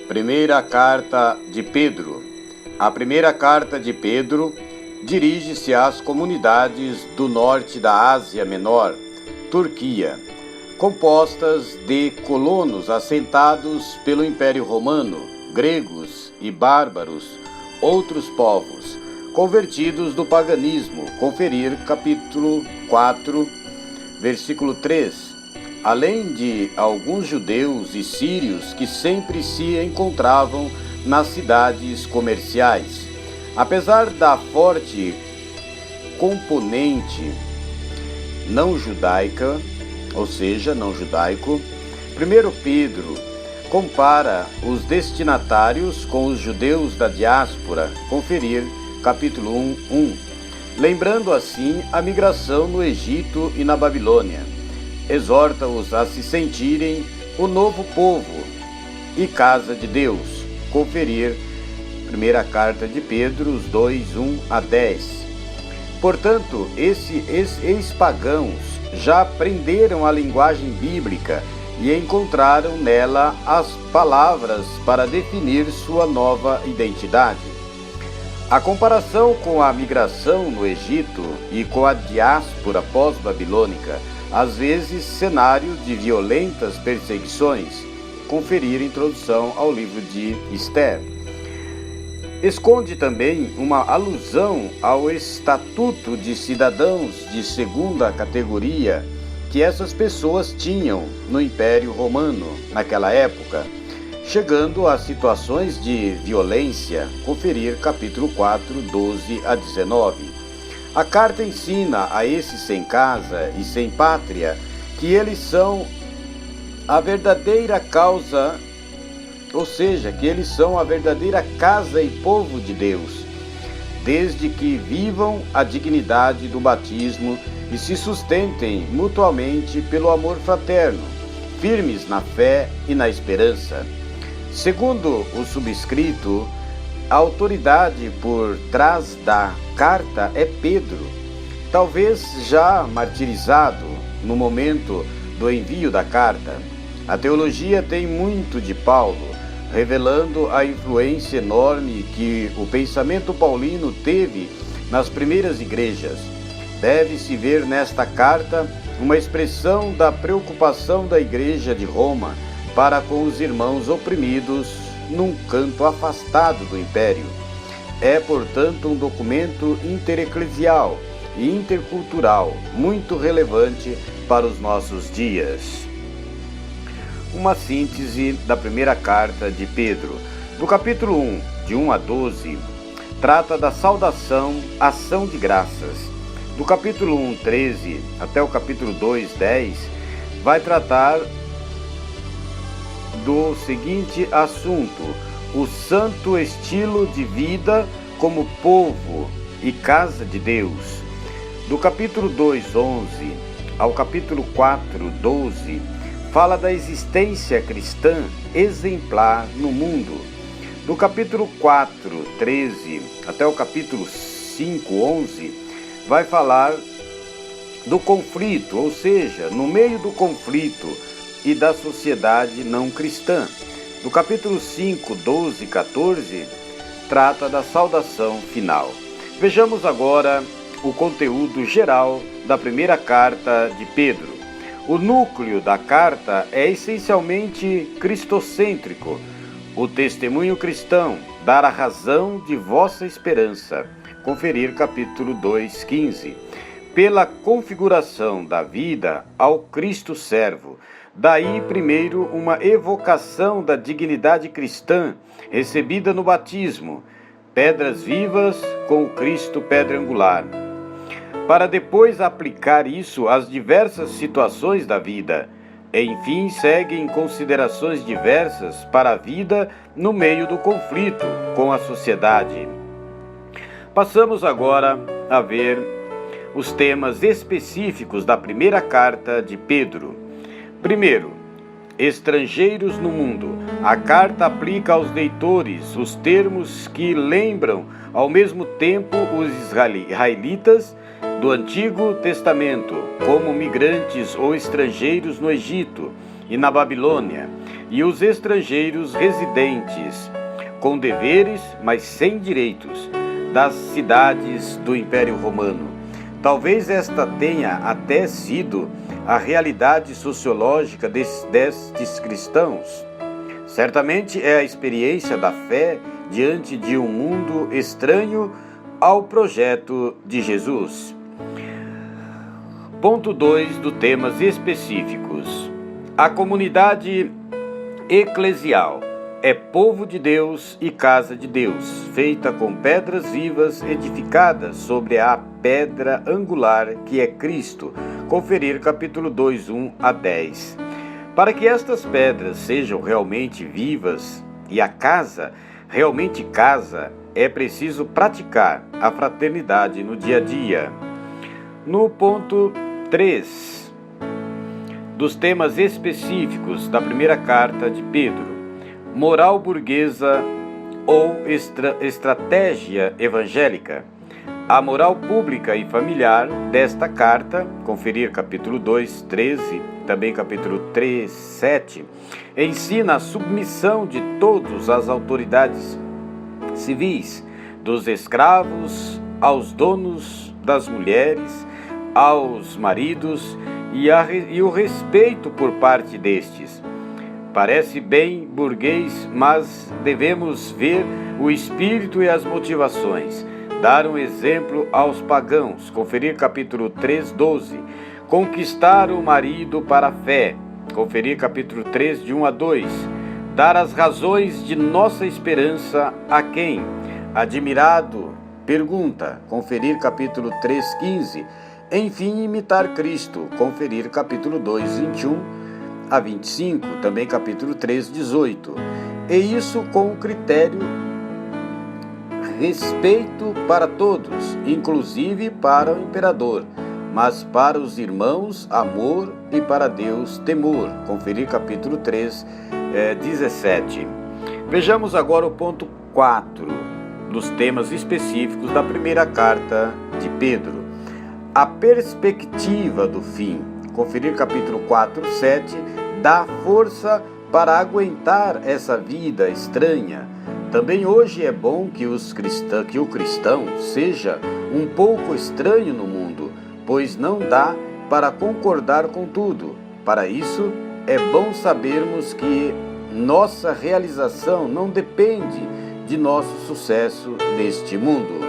Primeira carta de Pedro. A primeira carta de Pedro dirige-se às comunidades do norte da Ásia Menor, Turquia, compostas de colonos assentados pelo Império Romano, gregos e bárbaros, outros povos, convertidos do paganismo. Conferir capítulo 4, versículo 3. Além de alguns judeus e sírios que sempre se encontravam nas cidades comerciais. Apesar da forte componente não judaica, ou seja, não judaico, 1 Pedro compara os destinatários com os judeus da diáspora. Conferir capítulo 1. Lembrando assim a migração no Egito e na Babilônia. Exorta-os a se sentirem o novo povo e casa de Deus. Conferir primeira carta de Pedro, 2, 1 a 10. Portanto, esses ex-pagãos já aprenderam a linguagem bíblica e encontraram nela as palavras para definir sua nova identidade. A comparação com a migração no Egito e com a diáspora pós-babilônica, às vezes cenário de violentas perseguições. Conferir introdução ao livro de Esther. Esconde também uma alusão ao estatuto de cidadãos de segunda categoria que essas pessoas tinham no Império Romano naquela época, chegando a situações de violência. Conferir capítulo 4, 12 a 19. A carta ensina a esses sem casa e sem pátria que eles são a verdadeira causa, ou seja, que eles são a verdadeira casa e povo de Deus, desde que vivam a dignidade do batismo e se sustentem mutuamente pelo amor fraterno, firmes na fé e na esperança. Segundo o subscrito, a autoridade por trás da carta é Pedro, talvez já martirizado no momento do envio da carta. A teologia tem muito de Paulo, revelando a influência enorme que o pensamento paulino teve nas primeiras igrejas. Deve-se ver nesta carta uma expressão da preocupação da igreja de Roma para com os irmãos oprimidos num canto afastado do império. É, portanto, um documento intereclesial e intercultural muito relevante para os nossos dias. Uma síntese da primeira carta de Pedro. Do capítulo 1, de 1 a 12, trata da saudação, ação de graças. Do capítulo 1, 13, até o capítulo 2, 10, vai tratar do seguinte assunto: o santo estilo de vida como povo e casa de Deus. Do capítulo 2, 11, ao capítulo 4, 12, fala da existência cristã exemplar no mundo. Do capítulo 4, 13, até o capítulo 5, 11, vai falar do conflito, ou seja, no meio do conflito e da sociedade não cristã. Do capítulo 5, 12 e 14, trata da saudação final. Vejamos agora o conteúdo geral da primeira carta de Pedro. O núcleo da carta é essencialmente cristocêntrico. O testemunho cristão, dar a razão de vossa esperança. Conferir capítulo 2, 15. Pela configuração da vida ao Cristo servo. Daí, primeiro, uma evocação da dignidade cristã recebida no batismo, pedras vivas com o Cristo pedra angular, para depois aplicar isso às diversas situações da vida. Enfim, seguem considerações diversas para a vida no meio do conflito com a sociedade. Passamos agora a ver os temas específicos da primeira carta de Pedro. Primeiro, estrangeiros no mundo. A carta aplica aos leitores os termos que lembram ao mesmo tempo os israelitas do Antigo Testamento, como migrantes ou estrangeiros no Egito e na Babilônia. e os estrangeiros residentes, com deveres, mas sem direitos, das cidades do Império Romano. Talvez esta tenha até sido a realidade sociológica destes cristãos. Certamente é a experiência da fé diante de um mundo estranho ao projeto de Jesus. Ponto 2 do temas específicos. A comunidade eclesial é povo de Deus e casa de Deus, feita com pedras vivas edificadas sobre a pedra angular que é Cristo. Conferir capítulo 2, 1 a 10. Para que estas pedras sejam realmente vivas e a casa realmente casa, é preciso praticar a fraternidade no dia a dia. No ponto 3 dos temas específicos da primeira carta de Pedro, moral burguesa ou estratégia evangélica. A moral pública e familiar desta carta, conferir capítulo 2, 13, também capítulo 3, 7, ensina a submissão de todos às autoridades civis, dos escravos aos donos das mulheres, aos maridos e o respeito por parte destes. Parece bem burguês, mas devemos ver o espírito e as motivações. Dar um exemplo aos pagãos. Conferir capítulo 3, 12. Conquistar o marido para a fé. Conferir capítulo 3, de 1 a 2. Dar as razões de nossa esperança a quem? Admirado. Pergunta. Conferir capítulo 3, 15. Enfim, imitar Cristo. Conferir capítulo 2, 21 a 25. Também capítulo 3, 18. E isso com o critério respeito para todos, inclusive para o imperador, mas para os irmãos, amor, e para Deus, temor. Conferir capítulo 3, 17. Vejamos agora o ponto 4 dos temas específicos da primeira carta de Pedro. A perspectiva do fim. Conferir capítulo 4, 7, dá força para aguentar essa vida estranha. Também hoje é bom que o cristão seja um pouco estranho no mundo, pois não dá para concordar com tudo. Para isso, é bom sabermos que nossa realização não depende de nosso sucesso neste mundo.